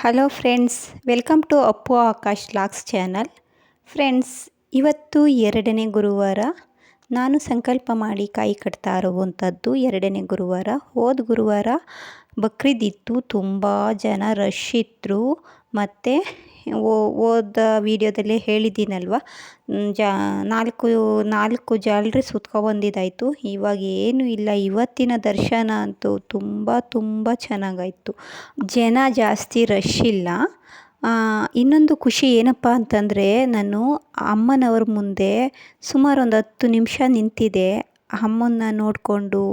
Hello friends, welcome to Appu Akash ಲಾಕ್ಸ್ channel. Friends, ಇವತ್ತು 2ನೇ ಗುರುವಾರ. ನಾನು ಸಂಕಲ್ಪ ಮಾಡಿ ಕಾಯಿ ಕಟ್ತಾ ಇರುವಂಥದ್ದು 2ನೇ ಗುರುವಾರ. ಹೋದ ಗುರುವಾರ ಬಕ್ರೀದ್ ಇತ್ತು, ತುಂಬ ಜನ ರಶ್ ಇದ್ದರು. ಮತ್ತು ಹೋದ ವೀಡಿಯೋದಲ್ಲಿ ಹೇಳಿದ್ದೀನಲ್ವ, ನಾಲ್ಕು ಜಾಲರಿ ಸುತ್ಕೊಬಂದಿದ್ದಾಯಿತು. ಇವಾಗ ಏನೂ ಇಲ್ಲ. ಇವತ್ತಿನ ದರ್ಶನ ಅಂತೂ ತುಂಬ ಚೆನ್ನಾಗಾಯಿತು. ಜನ ಜಾಸ್ತಿ ರಶ್ ಇಲ್ಲ. ಇನ್ನೊಂದು ಖುಷಿ ಏನಪ್ಪ ಅಂತಂದರೆ, ನಾನು ಅಮ್ಮನವ್ರ ಮುಂದೆ ಸುಮಾರು ಒಂದು 10 ನಿಮಿಷ ನಿಂತಿದ್ದೆ. ಅಮ್ಮನ್ನ ನೋಡಿಕೊಂಡು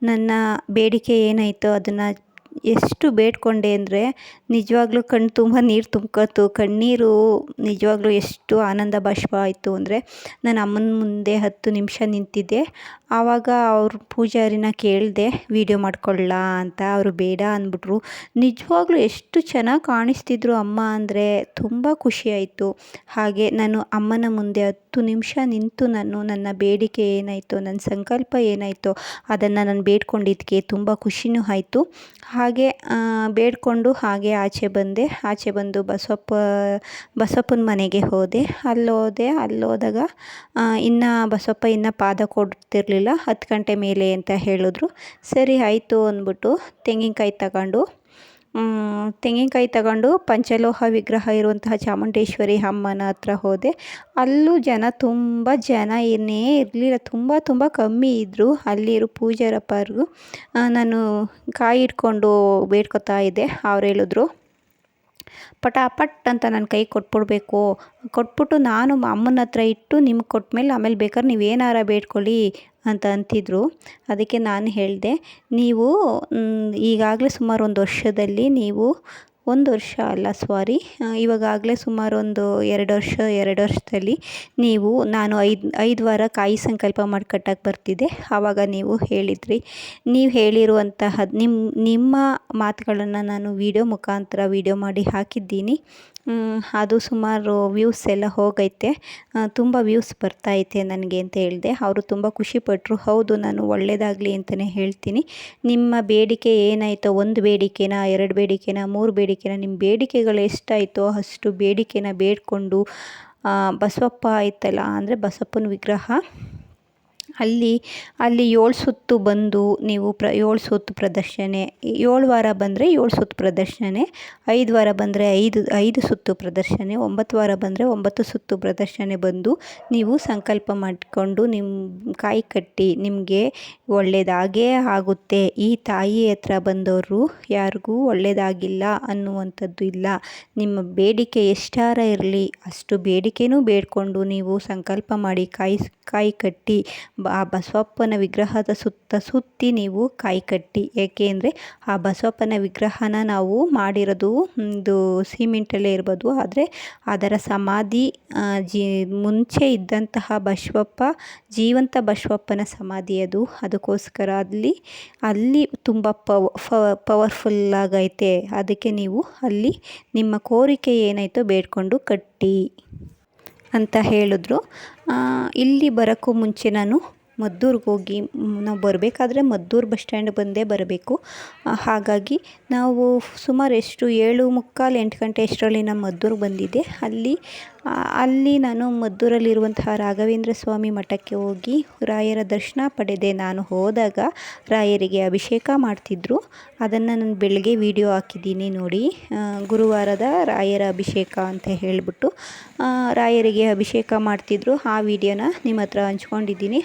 ನನ್ನ ಬೇಡಿಕೆ ಏನಾಯಿತೋ ಅದನ್ನು ಎಷ್ಟು ಬೇಡ್ಕೊಂಡೆ ಅಂದರೆ ನಿಜವಾಗ್ಲೂ ಕಣ್ಣು ತುಂಬ ನೀರು ತುಂಬ್ಕೊತು. ಕಣ್ಣೀರು ನಿಜವಾಗ್ಲೂ ಎಷ್ಟು ಆನಂದ ಬಾಷ್ಪ ಆಯಿತು ಅಂದರೆ, ನಾನು ಅಮ್ಮನ ಮುಂದೆ 10 ನಿಮಿಷ ನಿಂತಿದ್ದೆ. ಆವಾಗ ಅವ್ರ ಪೂಜಾರಿನ ಕೇಳಿದೆ ವಿಡಿಯೋ ಮಾಡ್ಕೊಳ್ಳಾ ಅಂತ. ಅವರು ಬೇಡ ಅಂದ್ಬಿಟ್ರು. ನಿಜವಾಗ್ಲೂ ಎಷ್ಟು ಚೆನ್ನಾಗಿ ಕಾಣಿಸ್ತಿದ್ರು ಅಮ್ಮ ಅಂದರೆ ತುಂಬ ಖುಷಿಯಾಯಿತು. ಹಾಗೆ ನಾನು ಅಮ್ಮನ ಮುಂದೆ 10 ನಿಮಿಷ ನಿಂತು ನನ್ನ ಬೇಡಿಕೆ ಏನಾಯಿತೋ, ನನ್ನ ಸಂಕಲ್ಪ ಏನಾಯಿತೋ ಅದನ್ನು ನಾನು ಬೇಡ್ಕೊಂಡಿದ್ದಕ್ಕೆ ತುಂಬ ಖುಷಿನೂ ಆಯಿತು. ಹಾಗೆ ಬೇಡಿಕೊಂಡು ಹಾಗೆ ಆಚೆ ಬಂದು ಬಸಪ್ಪನ ಮನೆಗೆ ಹೋದೆ. ಅಲ್ಲೋದಾಗ ಬಸಪ್ಪ ಇನ್ನೂ ಪಾದ ಕೊಡ್ತಿರ್ಲಿಲ್ಲ. 10 ಗಂಟೆ ಮೇಲೆ ಅಂತ ಹೇಳಿದ್ರು. ಸರಿ ಆಯಿತು ಅಂದ್ಬಿಟ್ಟು ತೆಂಗಿನಕಾಯಿ ತಗೊಂಡು ಪಂಚಲೋಹ ವಿಗ್ರಹ ಇರುವಂತಹ ಚಾಮುಂಡೇಶ್ವರಿ ಅಮ್ಮನ ಹತ್ರ ಹೋದೆ. ಅಲ್ಲೂ ತುಂಬ ಜನ ಏನೇ ಇರಲಿಲ್ಲ, ತುಂಬ ಕಮ್ಮಿ ಇದ್ದರು. ಅಲ್ಲಿರೋ ಪೂಜಾರಪ್ಪರಿಗೂ ನಾನು ಕಾಯಿ ಇಟ್ಕೊಂಡು ಬೇಡ್ಕೊತಾ ಇದ್ದೆ. ಅವ್ರು ಹೇಳಿದ್ರು, ಪಟಾಪಟ್ ಅಂತ ನನ್ನ ಕೈ ಕೊಟ್ಬಿಟ್ಟು ನಾನು ಅಮ್ಮನ ಹತ್ರ ಇಟ್ಟು ನಿಮ್ಗೆ ಕೊಟ್ಮೇಲೆ ಆಮೇಲೆ ಬೇಕಾದ್ರೆ ನೀವೇನಾರ ಬೇಡ್ಕೊಳ್ಳಿ ಅಂತ ಅಂತಿದ್ರು. ಅದಕ್ಕೆ ನಾನು ಹೇಳಿದೆ, ನೀವು ಈಗಾಗಲೇ ಸುಮಾರು ಒಂದು ವರ್ಷದಲ್ಲಿ ಇವಾಗಲೇ ಸುಮಾರು ಒಂದು 2 ವರ್ಷದಲ್ಲಿ ನಾನು 5 ವಾರ ಕಾಯಿ ಸಂಕಲ್ಪ ಮಾಡಿ ಕಟ್ಟಕ್ಕೆ ಬರ್ತಿದ್ದೆ. ಆವಾಗ ನೀವು ಹೇಳಿದ್ರಿ. ನೀವು ಹೇಳಿರುವಂತಹ ನಿಮ್ಮ ಮಾತುಗಳನ್ನು ನಾನು ವಿಡಿಯೋ ಮಾಡಿ ಹಾಕಿದ್ದೀನಿ. ಅದು ಸುಮಾರು ವ್ಯೂಸ್ ಎಲ್ಲ ಹೋಗೈತೆ, ತುಂಬ ವ್ಯೂಸ್ ಬರ್ತೈತೆ ನನಗೆ ಅಂತ ಹೇಳಿದೆ. ಅವರು ತುಂಬ ಖುಷಿಪಟ್ಟರು. ಹೌದು, ನಾನು ಒಳ್ಳೆಯದಾಗಲಿ ಅಂತಲೇ ಹೇಳ್ತೀನಿ. ನಿಮ್ಮ ಬೇಡಿಕೆ ಏನಾಯಿತೋ, 1 ಬೇಡಿಕೆನ, 2 ಬೇಡಿಕೆನ, 3 ಬೇಡಿಕೆನ, ನಿಮ್ಮ ಬೇಡಿಕೆಗಳು ಎಷ್ಟಾಯಿತೋ ಅಷ್ಟು ಬೇಡಿಕೆನ ಬೇಡಿಕೊಂಡು ಬಸವಪ್ಪ ಆಯ್ತಲ್ಲ ಅಂದರೆ ಬಸಪ್ಪನ ವಿಗ್ರಹ ಅಲ್ಲಿ 7 ಸುತ್ತು ಬಂದು ನೀವು 7 ಸುತ್ತು ಪ್ರದಕ್ಷಿಣೆ, 7 ವಾರ ಬಂದರೆ 7 ಸುತ್ತು ಪ್ರದಕ್ಷಿಣೆ, 5 ವಾರ ಬಂದರೆ 5 ಸುತ್ತು ಪ್ರದಕ್ಷಿಣೆ, 9 ವಾರ ಬಂದರೆ 9 ಸುತ್ತು ಪ್ರದಕ್ಷಿಣೆ ಬಂದು ನೀವು ಸಂಕಲ್ಪ ಮಾಡಿಕೊಂಡು ನಿಮ್ಮ ಕಾಯಿ ಕಟ್ಟಿ ನಿಮಗೆ ಒಳ್ಳೆಯದಾಗೇ ಆಗುತ್ತೆ. ಈ ತಾಯಿ ಹತ್ರ ಬಂದವರು ಯಾರಿಗೂ ಒಳ್ಳೆಯದಾಗಿಲ್ಲ ಅನ್ನುವಂಥದ್ದು ಇಲ್ಲ. ನಿಮ್ಮ ಬೇಡಿಕೆ ಎಷ್ಟಾರ ಇರಲಿ ಅಷ್ಟು ಬೇಡಿಕೆನೂ ಬೇಡಿಕೊಂಡು ನೀವು ಸಂಕಲ್ಪ ಮಾಡಿ ಕಾಯಿ ಕಟ್ಟಿ ಆ ಬಸವಪ್ಪನ ವಿಗ್ರಹದ ಸುತ್ತಿ ನೀವು ಕಾಯಿ ಕಟ್ಟಿ. ಏಕೆಂದರೆ ಆ ಬಸವಪ್ಪನ ವಿಗ್ರಹನ ನಾವು ಮಾಡಿರೋದು ಒಂದು ಸಿಮೆಂಟಲ್ಲೇ ಇರ್ಬೋದು, ಆದರೆ ಅದರ ಸಮಾಧಿ ಮುಂಚೆ ಇದ್ದಂತಹ ಜೀವಂತ ಬಸವಪ್ಪನ ಸಮಾಧಿ ಅದು. ಅದಕ್ಕೋಸ್ಕರ ಅಲ್ಲಿ ತುಂಬ ಪವರ್ಫುಲ್ಲಾಗೈತೆ. ಅದಕ್ಕೆ ನೀವು ಅಲ್ಲಿ ನಿಮ್ಮ ಕೋರಿಕೆ ಏನಾಯಿತೋ ಬೇಡ್ಕೊಂಡು ಕಟ್ಟಿ ಅಂತ ಹೇಳಿದ್ರು. ಇಲ್ಲಿ ಬರೋಕ್ಕೂ ಮುಂಚೆ ನಾನು ಮದ್ದೂರಿಗೆ ಹೋಗಿ, ನಾವು ಬರಬೇಕಾದ್ರೆ ಮದ್ದೂರು ಬಸ್ ಸ್ಟ್ಯಾಂಡ್ ಬಂದೇ ಬರಬೇಕು. ಹಾಗಾಗಿ ನಾವು ಸುಮಾರು 7:45 8 ಗಂಟೆ ಅಷ್ಟರಲ್ಲಿ ನಾನು ಮದ್ದೂರಿಗೆ ಬಂದಿದ್ದೆ. ಅಲ್ಲಿ ನಾನು ಮದ್ದೂರಲ್ಲಿರುವಂತಹ ರಾಘವೇಂದ್ರ ಸ್ವಾಮಿ ಮಠಕ್ಕೆ ಹೋಗಿ ರಾಯರ ದರ್ಶನ ಪಡೆದೆ. ನಾನು ಹೋದಾಗ ರಾಯರಿಗೆ ಅಭಿಷೇಕ ಮಾಡ್ತಿದ್ರು. ಅದನ್ನು ನಾನು ಬೆಳಗ್ಗೆ ವಿಡಿಯೋ ಹಾಕಿದ್ದೀನಿ ನೋಡಿ. ಗುರುವಾರದ ರಾಯರ ಅಭಿಷೇಕ ಅಂತ ಹೇಳಿಬಿಟ್ಟು ರಾಯರಿಗೆ ಅಭಿಷೇಕ ಮಾಡ್ತಿದ್ರು. ಆ ವಿಡಿಯೋನ ನಿಮ್ಮ ಹತ್ರ ಹಂಚ್ಕೊಂಡಿದ್ದೀನಿ.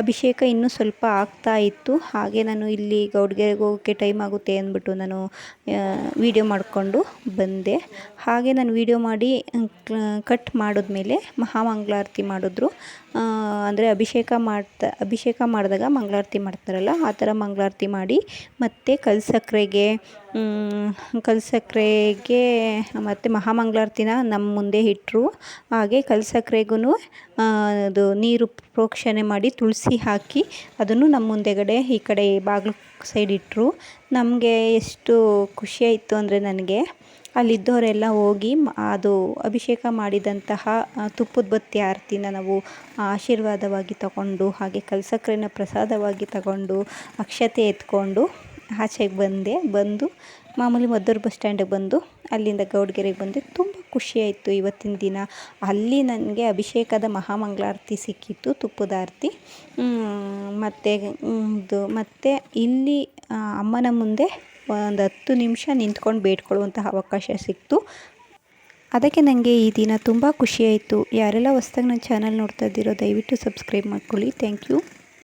ಅಭಿಷೇಕ ಇನ್ನೂ ಸ್ವಲ್ಪ ಆಗ್ತಾ ಇತ್ತು. ಹಾಗೆ ನಾನು ಇಲ್ಲಿ ಗೌಡ್ಗೆರೆಗೆ ಹೋಗೋಕ್ಕೆ ಟೈಮ್ ಆಗುತ್ತೆ ಅಂದ್ಬಿಟ್ಟು ನಾನು ವಿಡಿಯೋ ಮಾಡಿಕೊಂಡು ಬಂದೆ. ಹಾಗೆ ನಾನು ವಿಡಿಯೋ ಮಾಡಿ ಕಟ್ ಮಾಡಿದ್ಮೇಲೆ ಮಹಾಮಂಗಳಾರತಿ ಮಾಡಿದ್ರು. ಅಂದರೆ ಅಭಿಷೇಕ ಮಾಡಿದಾಗ ಮಂಗಳಾರತಿ ಮಾಡ್ತಾರಲ್ಲ, ಆ ಥರ ಮಂಗಳಾರತಿ ಮಾಡಿ ಮತ್ತು ಕಲ್ಸಕ್ರೆಗೆ ಮತ್ತು ಮಹಾಮಂಗಳಾರತಿನ ನಮ್ಮ ಮುಂದೆ ಇಟ್ಟರು. ಹಾಗೆ ಕಲ್ಸಕ್ರೆಗೂ ಅದು ನೀರು ಪ್ರೋಕ್ಷಣೆ ಮಾಡಿ ತುಳಸಿ ಹಾಕಿ ಅದನ್ನು ನಮ್ಮ ಮುಂದೆಗಡೆ ಈ ಕಡೆ ಬಾಗಿಲು ಸೈಡ್ ಇಟ್ಟರು. ನಮಗೆ ಎಷ್ಟು ಖುಷಿಯಾಯಿತು ಅಂದರೆ, ನನಗೆ ಅಲ್ಲಿದ್ದವರೆಲ್ಲ ಹೋಗಿ ಅದು ಅಭಿಷೇಕ ಮಾಡಿದಂತಹ ತುಪ್ಪದ ಬತ್ತಿ ಆರತಿನ ನಾವು ಆಶೀರ್ವಾದವಾಗಿ ತಗೊಂಡು, ಹಾಗೆ ಕಲ್ಸಕ್ರೆನ ಪ್ರಸಾದವಾಗಿ ತಗೊಂಡು, ಅಕ್ಷತೆ ಎತ್ಕೊಂಡು ಆಚೆಗೆ ಬಂದು ಮಾಮೂಲಿ ಮದ್ದೂರು ಬಸ್ ಸ್ಟ್ಯಾಂಡಿಗೆ ಬಂದು ಅಲ್ಲಿಂದ ಗೌಡ್ಗೆರೆಗೆ ಬಂದೆ. ತುಂಬ ಖುಷಿಯಾಯಿತು ಇವತ್ತಿನ ದಿನ. ಅಲ್ಲಿ ನನಗೆ ಅಭಿಷೇಕದ ಮಹಾಮಂಗಳಾರತಿ ಸಿಕ್ಕಿತ್ತು, ತುಪ್ಪದ ಆರತಿ. ಮತ್ತು ಇಲ್ಲಿ ಅಮ್ಮನ ಮುಂದೆ ಒಂದು 10 ನಿಮಿಷ ನಿಂತ್ಕೊಂಡು ಬೇಡ್ಕೊಳ್ಳುವಂತಹ ಅವಕಾಶ ಸಿಕ್ತು. ಅದಕ್ಕೆ ನನಗೆ ಈ ದಿನ ತುಂಬ ಖುಷಿಯಾಯಿತು. ಯಾರೆಲ್ಲ ಹೊಸ್ದಾಗಿ ನನ್ನ ಚಾನಲ್ ನೋಡ್ತಾ ಇದ್ದೀರೋ ದಯವಿಟ್ಟು ಸಬ್ಸ್ಕ್ರೈಬ್ ಮಾಡ್ಕೊಳ್ಳಿ. Thank you.